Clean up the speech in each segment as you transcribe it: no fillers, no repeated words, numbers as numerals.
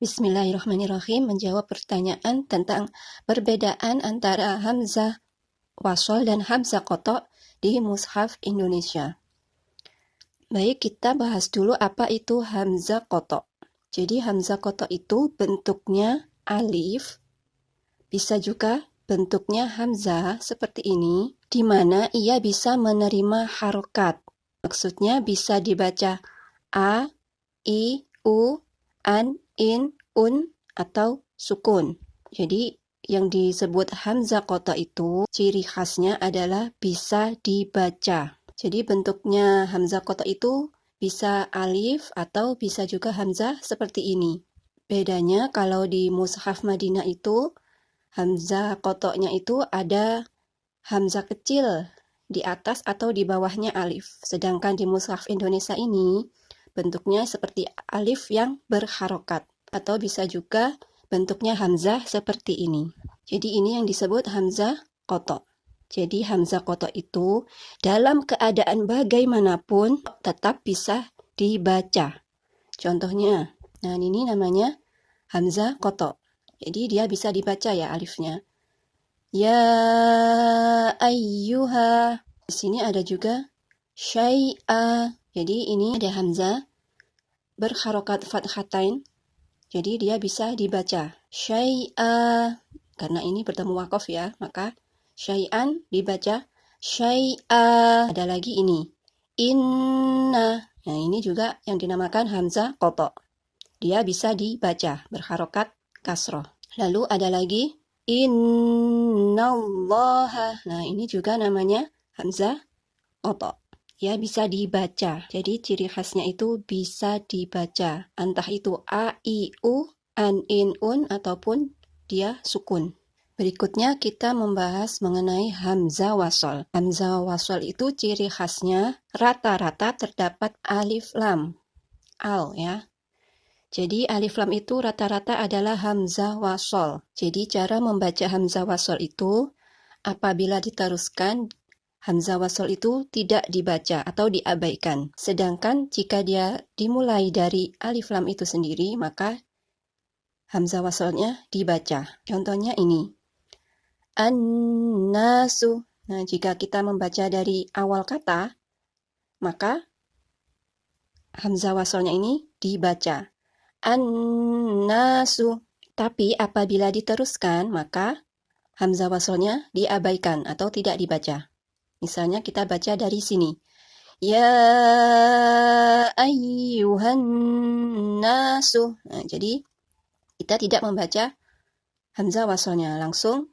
Bismillahirrahmanirrahim, menjawab pertanyaan tentang perbedaan antara hamzah wasol dan hamzah qata' di Mushaf Indonesia. Baik, kita bahas dulu apa itu hamzah qata'. Jadi hamzah qata' itu bentuknya alif, bisa juga bentuknya hamzah seperti ini, di mana ia bisa menerima harokat. Maksudnya bisa dibaca a, i, u, an, in, un, atau sukun. Jadi yang disebut hamzah qata' itu ciri khasnya adalah bisa dibaca. Jadi bentuknya hamzah qata' itu bisa alif atau bisa juga hamzah seperti ini. Bedanya kalau di Mushaf Madinah itu hamzah qata'-nya itu ada hamzah kecil di atas atau di bawahnya alif. Sedangkan di Mushaf Indonesia ini bentuknya seperti alif yang berharokat, atau bisa juga bentuknya hamzah seperti ini. Jadi ini yang disebut hamzah qata'. Jadi hamzah qata' itu dalam keadaan bagaimanapun tetap bisa dibaca. Contohnya, nah ini namanya hamzah qata'. Jadi dia bisa dibaca ya alifnya. Ya ayyuha. Di sini ada juga syai'a. Jadi ini ada hamzah berharokat fathatain. Jadi dia bisa dibaca syai'a. Karena ini bertemu wakof ya, maka syai'an dibaca syai'a. Ada lagi ini inna. Nah ini juga yang dinamakan hamzah qata'. Dia bisa dibaca berharokat kasroh. Lalu ada lagi innallaha. Nah ini juga namanya hamzah qata'. Ya bisa dibaca. Jadi ciri khasnya itu bisa dibaca. Entah itu a, i, u, an, in, un, ataupun dia sukun. Berikutnya kita membahas mengenai hamzah wasol. Hamzah wasol itu ciri khasnya rata-rata terdapat alif lam. Al ya. Jadi alif lam itu rata-rata adalah hamzah wasol. Jadi cara membaca hamzah wasol itu apabila diteruskan hamzah wasol itu tidak dibaca atau diabaikan. Sedangkan jika dia dimulai dari alif lam itu sendiri, maka hamzah wasolnya dibaca. Contohnya ini. An-nasu. Nah, jika kita membaca dari awal kata, maka hamzah wasolnya ini dibaca. An-nasu. Tapi apabila diteruskan, maka hamzah wasolnya diabaikan atau tidak dibaca. Misalnya kita baca dari sini. Ya ayyuhan nasu. Nah, jadi kita tidak membaca hamzah wasolnya, langsung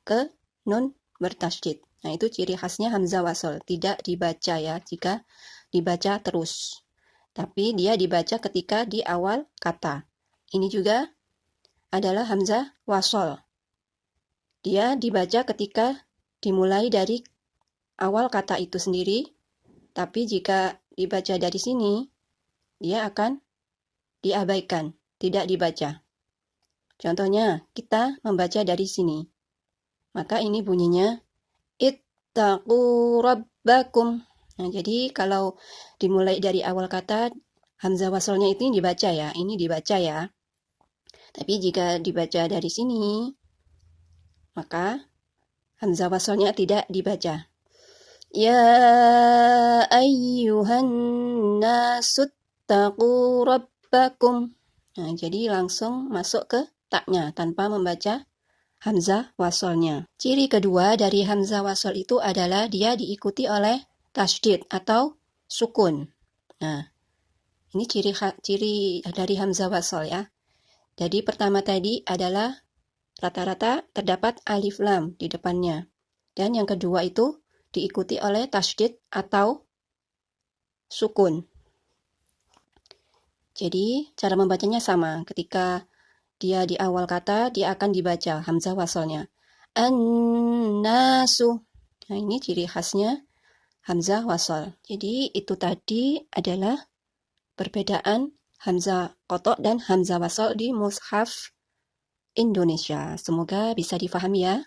ke nun bertasydid. Nah, itu ciri khasnya hamzah wasol. Tidak dibaca ya jika dibaca terus. Tapi dia dibaca ketika di awal kata. Ini juga adalah hamzah wasol. Dia dibaca ketika dimulai dari awal kata itu sendiri, tapi jika dibaca dari sini, dia akan diabaikan, tidak dibaca. Contohnya, kita membaca dari sini. Maka ini bunyinya, ittaqu rabbakum. Nah, jadi kalau dimulai dari awal kata, hamzah wasolnya itu dibaca ya, ini dibaca ya. Tapi jika dibaca dari sini, maka hamzah wasolnya tidak dibaca. Ya ayyuhan nasuttaqu rabbakum. Nah, jadi langsung masuk ke taknya tanpa membaca hamzah wasolnya. Ciri kedua dari hamzah wasol itu adalah dia diikuti oleh tasydid atau sukun. Nah, ini ciri dari hamzah wasol ya. Jadi pertama tadi adalah rata-rata terdapat alif lam di depannya. Dan yang kedua itu diikuti oleh tasydid atau sukun. Jadi cara membacanya sama. Ketika dia di awal kata, dia akan dibaca hamzah wasolnya. An-nasu. Nah, ini ciri khasnya hamzah wasol. Jadi itu tadi adalah perbedaan hamzah qata' dan hamzah wasol di Mushaf Indonesia. Semoga bisa difahami ya.